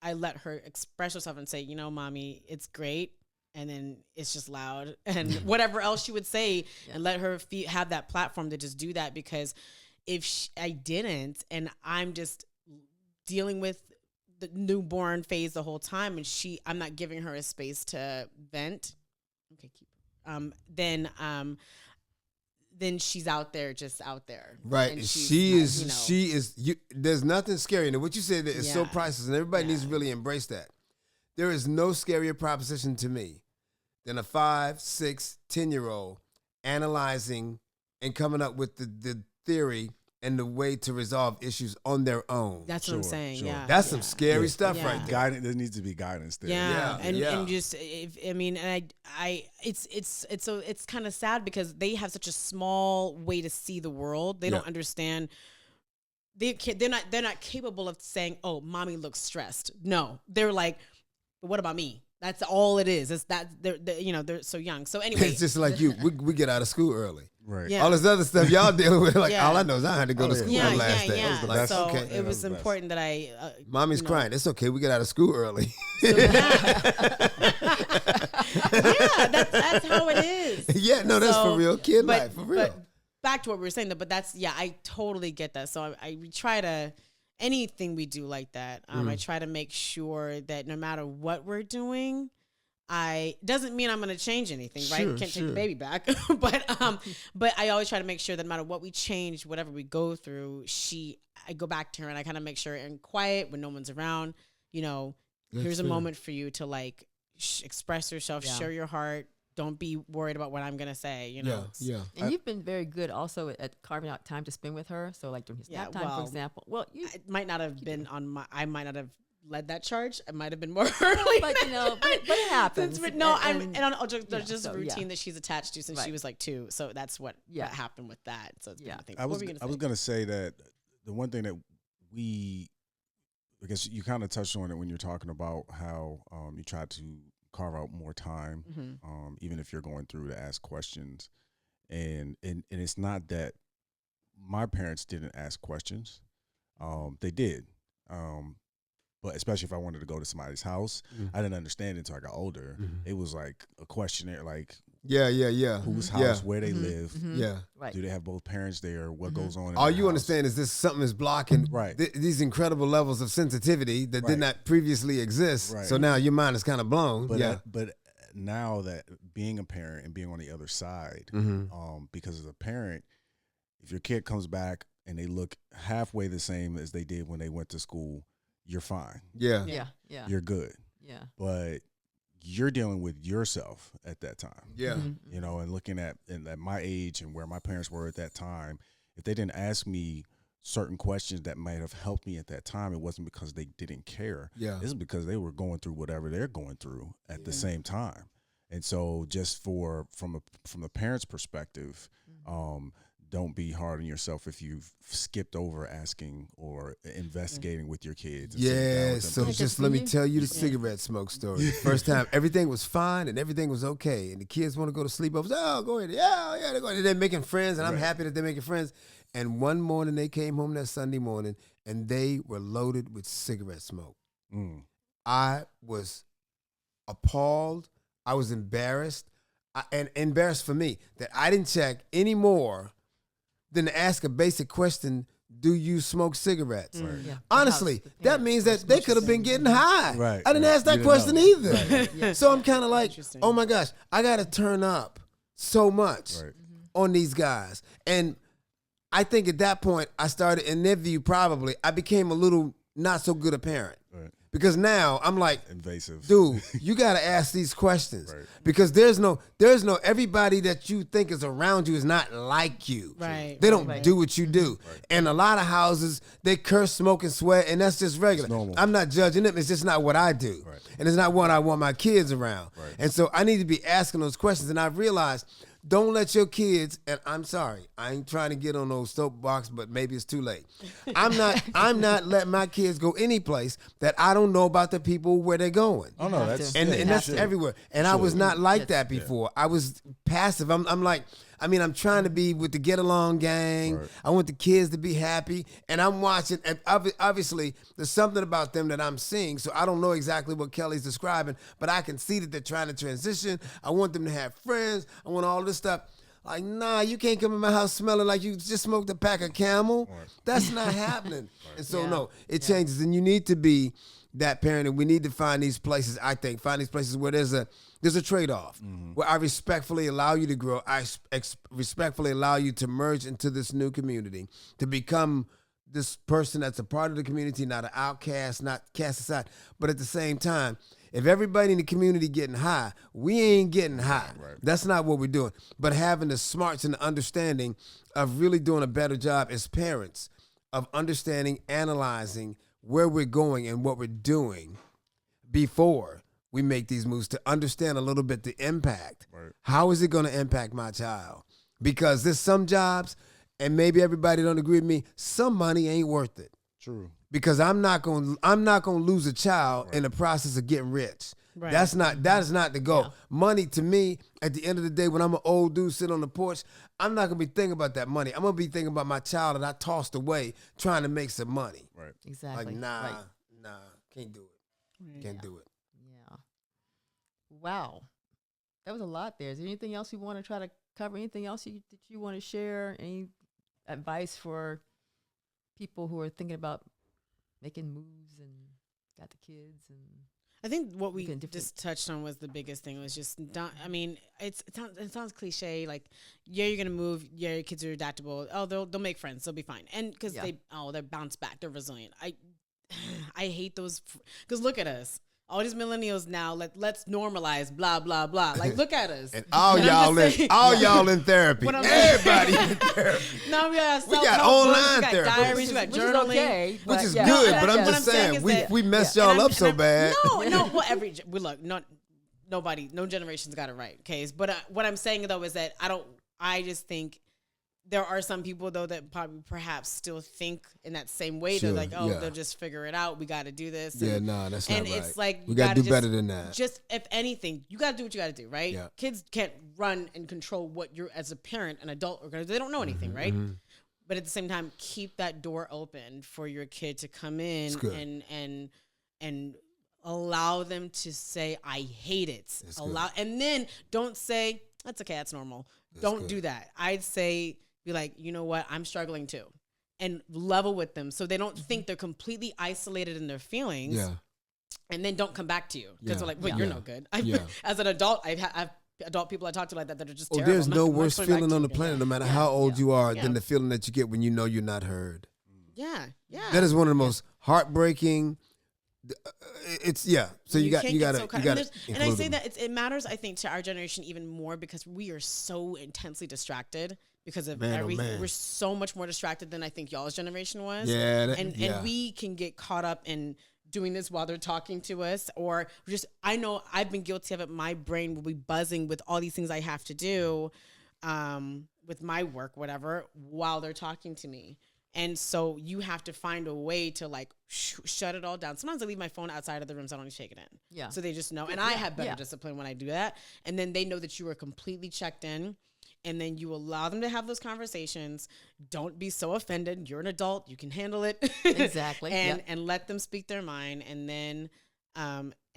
I let her express herself and say, mommy, it's great. And then it's just loud and whatever else she would say, and let her have that platform to just do that. Because if I didn't, and I'm just dealing with the newborn phase the whole time, and I'm not giving her a space to vent. Okay, then she's out there, just out there. Right. And She is. There's nothing scary. And what you said that is so Yeah. priceless, and everybody needs to really embrace that. There is no scarier proposition to me than a 5, 6, 10-year-old analyzing and coming up with the theory and the way to resolve issues on their own. That's what I'm Sure, saying. sure. Yeah. That's some scary stuff Yeah. right there. Guidance. There needs to be guidance there. Yeah, Yeah. and just it's kind of sad because they have such a small way to see the world. They don't understand. They're not capable of saying, "Oh, mommy looks stressed." No, they're like, "What about me?" That's all it is. It's that they're so young. So anyway, It's just like you. We get out of school early. Right. Yeah. All this other stuff y'all dealing with, like Yeah. all I know is I had to go to school yeah, on last day. yeah. Like, So okay. it was the best. important that I. Mommy's crying. It's okay. We get out of school early. Yeah, that's how it is. Yeah, no, that's for real. Kid but, life, for real. But back to what we were saying, though, but that's, I totally get that. So we try to, anything we do like that, I try to make sure that no matter what we're doing, doesn't mean I'm going to change anything, right? We can't take the baby back, but I always try to make sure that no matter what we change, whatever we go through, I go back to her and I kind of make sure in quiet when no one's around, here's a moment for you to like express yourself, share your heart. Don't be worried about what I'm going to say, Yeah. And you've been very good also at carving out time to spend with her. So like during his nap time, for example. Well, it might not have been I might not have led that charge. I might have been more early. But but it happens. I'll just a routine that she's attached to since she was like 2. So that's what happened with that. So it's I was going to say that the one thing that I guess you kind of touched on it when you're talking about how you try to carve out more time, even if you're going through to ask questions. And it's not that my parents didn't ask questions. They did. But especially if I wanted to go to somebody's house, I didn't understand it until I got older. It was like a questionnaire, like whose house, where they live, do they have both parents there, what goes on in all their you house. understand is this something is blocking these incredible levels of sensitivity that did not previously exist. So now your mind is kind of blown. But now that being a parent and being on the other side, because as a parent, if your kid comes back and they look halfway the same as they did when they went to school, you're fine. Yeah. You're good. Yeah. But you're dealing with yourself at that time. Yeah. And looking at my age and where my parents were at that time, if they didn't ask me certain questions that might have helped me at that time, it wasn't because they didn't care. Yeah. It's because they were going through whatever they're going through at the same time. And so just from the parent's perspective, don't be hard on yourself if you've skipped over asking or investigating with your kids. Yeah, so just let me tell you the cigarette smoke story. First time, everything was fine and everything was okay. And the kids want to go to sleepovers. Oh, go ahead. Yeah, they're going. They're making friends, and I'm happy that they're making friends. And one morning, they came home that Sunday morning, and they were loaded with cigarette smoke. I was appalled. I was embarrassed. And embarrassed for me that I didn't check any more than to ask a basic question, do you smoke cigarettes? Honestly, that means that they could have been getting high. I didn't ask that question either. So I'm kind of like, oh my gosh, I got to turn up so much on these guys. And I think at that point, I started, in their view probably, I became a little not so good a parent. Because now I'm like, invasive. Dude, you got to ask these questions because there's no everybody that you think is around you is not like you. They don't do what you do. And a lot of houses, they curse, smoke, and sweat, and that's just regular. I'm not judging them. It's just not what I do. And it's not what I want my kids around. And so I need to be asking those questions. And I've realized, don't let your kids, and I'm sorry, I ain't trying to get on those soapbox, but maybe it's too late. I'm not letting my kids go any place that I don't know about the people where they're going. Oh no, that's that's everywhere. And I was not like that before. I was passive. I'm like, I'm trying to be with the get along gang. I want the kids to be happy. And I'm watching, and obviously there's something about them that I'm seeing. So I don't know exactly what Kelly's describing, but I can see that they're trying to transition. I want them to have friends. I want all this stuff. Like, nah, you can't come in my house smelling like you just smoked a pack of Camel. That's not happening. And so, no, it changes. And you need to be that parent, and we need to find these places, I think, where there's a trade-off, where I respectfully allow you to grow. I respectfully allow you to merge into this new community, to become this person that's a part of the community, not an outcast, not cast aside. But at the same time, if everybody in the community getting high, we ain't getting high. That's not what we're doing. But having the smarts and the understanding of really doing a better job as parents of understanding, analyzing where we're going and what we're doing before we make these moves, to understand a little bit the impact. How is it going to impact my child? Because there's some jobs, and maybe everybody don't agree with me, some money ain't worth it. True. Because I'm not going to lose a child in the process of getting rich. That is not the goal. Yeah. Money to me, at the end of the day, when I'm an old dude sitting on the porch, I'm not going to be thinking about that money. I'm going to be thinking about my child that I tossed away trying to make some money. Exactly. Like, nah, can't do it. Can't do it. Yeah. Wow. that was a lot there. Is there anything else you want to try to cover? Anything else that you want to share? Any advice for people who are thinking about making moves and got the kids? And I think what we just touched on was the biggest thing was just don't, I mean, it sounds cliche. Like, yeah, you're going to move. Yeah, your kids are adaptable. Oh, they'll make friends. They'll be fine. And because they're bounce back. They're resilient. I hate those, because look at us. All these millennials now, let's normalize blah blah blah. Like, look at us. And all y'all in therapy. Everybody in therapy. No, we got online books, therapy, diaries, we got journaling, okay, which is good. But I'm just saying, we messed y'all up so bad. No. Well, no generation's got it right. Okay, but what I'm saying though is that I just think there are some people though that probably perhaps still think in that same way. Sure, they're like, they'll just figure it out. We got to do this. That's not right. And it's like, we got to do better than that. Just if anything, you got to do what you got to do, right? Yeah. Kids can't run and control what you're as a parent, an adult, or they don't know anything, right? Mm-hmm. But at the same time, keep that door open for your kid to come in and allow them to say, I hate it. And then don't say, that's okay, that's normal. Don't do that. I'd say, be like, you know what? I'm struggling too. And level with them so they don't think they're completely isolated in their feelings. Yeah. And then don't come back to you. Because they're like, well, you're no good. As an adult, I've adult people I talk to like that are just terrible. There's no worse feeling on the planet, no matter how old you are, than the feeling that you get when you know you're not heard. Yeah. That is one of the most heartbreaking. So you got to. And I say that it matters, I think, to our generation even more because we are so intensely distracted because of everything. We're so much more distracted than I think y'all's generation was. And we can get caught up in doing this while they're talking to us, or just, I know I've been guilty of it. My brain will be buzzing with all these things I have to do, with my work, whatever, while they're talking to me. And so you have to find a way to like shut it all down. Sometimes I leave my phone outside of the room so I don't even take it in. Yeah. So they just know. And I have better discipline when I do that. And then they know that you are completely checked in. And then you allow them to have those conversations. Don't be so offended. You're an adult. You can handle it. Exactly. And let them speak their mind. And then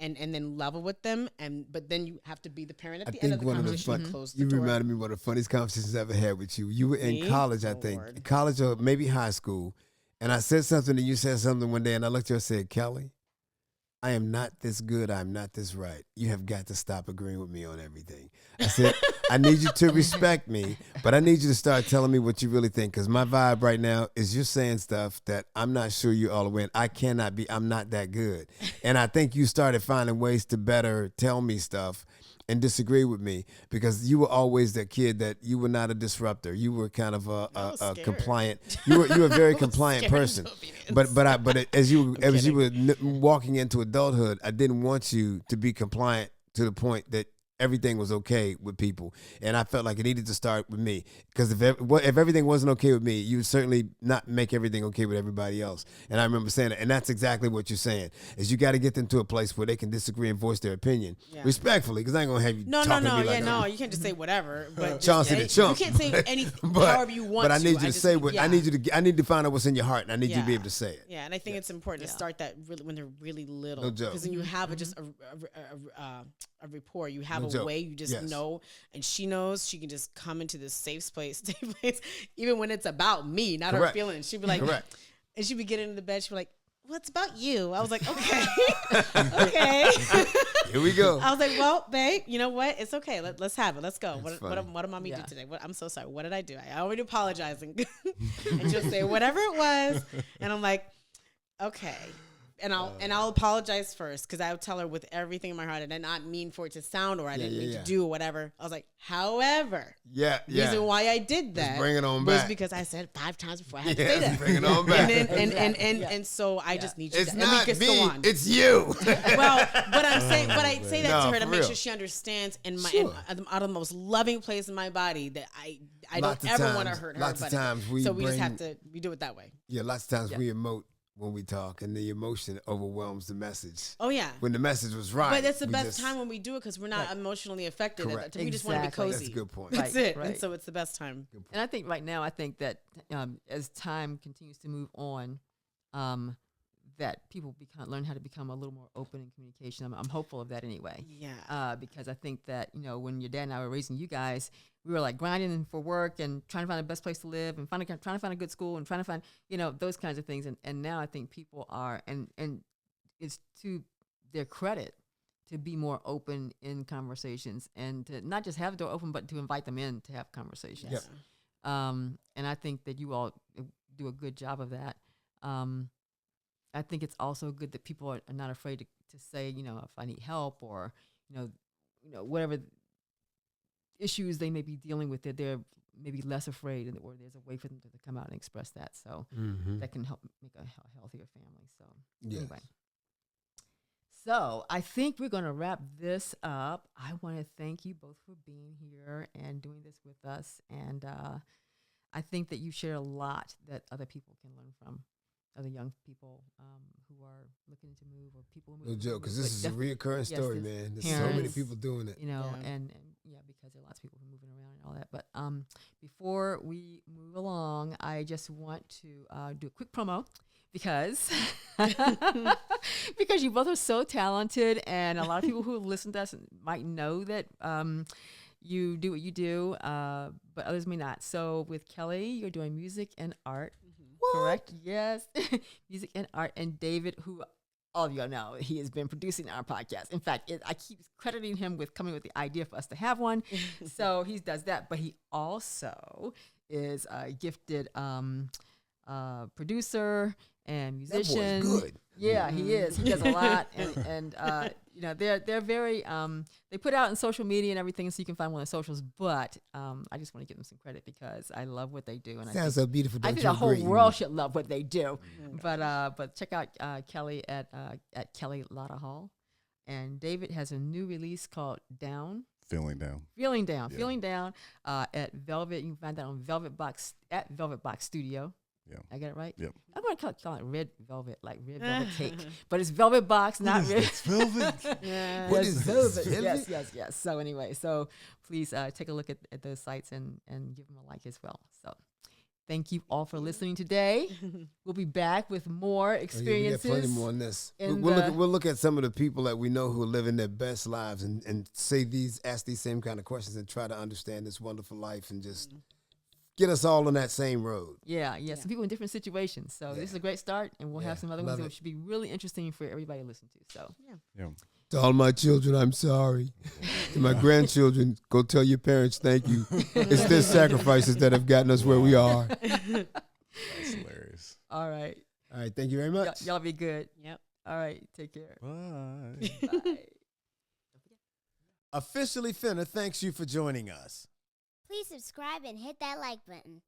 and then level with them. But then you have to be the parent at the end of the conversation. You reminded me of one of the funniest conversations I ever had with you. You were in college, I think. College or maybe high school. And I said something and you said something one day and I looked at you and said, Kelly, I am not this good. I'm not this right. You have got to stop agreeing with me on everything. I said, I need you to respect me, but I need you to start telling me what you really think. Because my vibe right now is you're saying stuff that I'm not sure you're all the way in. I'm not that good. And I think you started finding ways to better tell me stuff and disagree with me because you were always that kid that you were not a disruptor. You were kind of a compliant. You were a very compliant person. But as you were walking into adulthood, I didn't want you to be compliant to the point that everything was okay with people. And I felt like it needed to start with me. Because if everything wasn't okay with me, you would certainly not make everything okay with everybody else. And I remember saying that. And that's exactly what you're saying, is you got to get them to a place where they can disagree and voice their opinion respectly. Because I ain't going to have you talking to me like that. You can't just say whatever. But Chauncey the chump. You can't say anything however you want to. But I need you to say what, I need to find out what's in your heart, and I need you to be able to say it. Yeah, and I think it's important to start that really when they're really little. No joke. Because then you have just a rapport. You have a way, you just know, and she knows she can just come into this safe place, even when it's about me, not her feelings. She'd be like, and she'd be getting into the bed, she'd be like, well, it's about you. I was like, okay. Okay. Here we go. I was like, well, babe, you know what? It's okay. Let's have it. Let's go. What did mommy do today? I'm so sorry. What did I do? I already apologizing. And she'll say whatever it was. And I'm like, okay. And I'll apologize first because I would tell her with everything in my heart. I did not mean for it to sound or I didn't mean to do or whatever. I was like, however, the reason why I did that bring it on was back. because I said 5 times before I had to say that. Bring it on back. And so I just need you it's to not me, go on. It's you. Well, but I say that to her to make sure she understands and out of the most loving place in my body that I don't ever want to hurt her. Lots of times we just have to do it that way. Yeah, lots of times we emote when we talk, and the emotion overwhelms the message. Oh, yeah. When the message was right. But that's the best time when we do it because we're not emotionally affected. Correct. We just want to be cozy. That's a good point. That's it. Right. And so it's the best time. And I think right now, that as time continues to move on, that people learn how to become a little more open in communication. I'm hopeful of that anyway. Yeah. Because I think that, when your dad and I were raising you guys, we were like grinding for work and trying to find the best place to live and trying to find a good school and trying to find, those kinds of things. And now I think people are, and it's to their credit to be more open in conversations and to not just have the door open, but to invite them in to have conversations. Yep. And I think that you all do a good job of that. I think it's also good that people are not afraid to say, if I need help or, whatever issues they may be dealing with, that they're maybe less afraid, or there's a way for them to come out and express that. So that can help make a healthier family. So anyway. So I think we're going to wrap this up. I want to thank you both for being here and doing this with us. And I think that you share a lot that other people can learn from, other young people who are looking to move, or people who move. No joke, because this is a reoccurring story, man. There's so many people doing it. And because there are lots of people moving around and all that. But before we move along, I just want to do a quick promo. Because you both are so talented, and a lot of people who listen to us might know that you do what you do, but others may not. So with Kelly, you're doing music and art, correct? Yes, music and art. And David, who all of you know, he has been producing our podcast. In fact, I keep crediting him with coming with the idea for us to have one. So he does that, but he also is a gifted producer and musician. That boy's good. Yeah, he is. He does a lot, and they're very. They put out in social media and everything, so you can find one on socials. But I just want to give them some credit because I love what they do, and Sounds so beautiful. I think the whole world should love what they do. But check out Kelly at Kelly Lotta Hall, and David has a new release called Down. Feeling down. At Velvet. You can find that on Velvet Box Studio. Yeah. I got it right? Yep. I'm going to call it red velvet, like red velvet cake. But it's Velvet Box, not red. It's velvet? Yeah. What is velvet? this? Yes. So anyway, please take a look at those sites and give them a like as well. So thank you all for listening today. We'll be back with more experiences. We got plenty more on this. We'll look at some of the people that we know who are living their best lives and ask these same kind of questions and try to understand this wonderful life and just get us all on that same road. Yeah. Some people in different situations. So this is a great start, and we'll have some other ones that should be really interesting for everybody to listen to. So To all my children, I'm sorry. To my grandchildren, go tell your parents thank you. It's their sacrifices that have gotten us where we are. That's hilarious. All right. Thank you very much. Y'all be good. Yep. All right. Take care. Bye. Bye. Officially Finna thanks you for joining us. Please subscribe and hit that like button.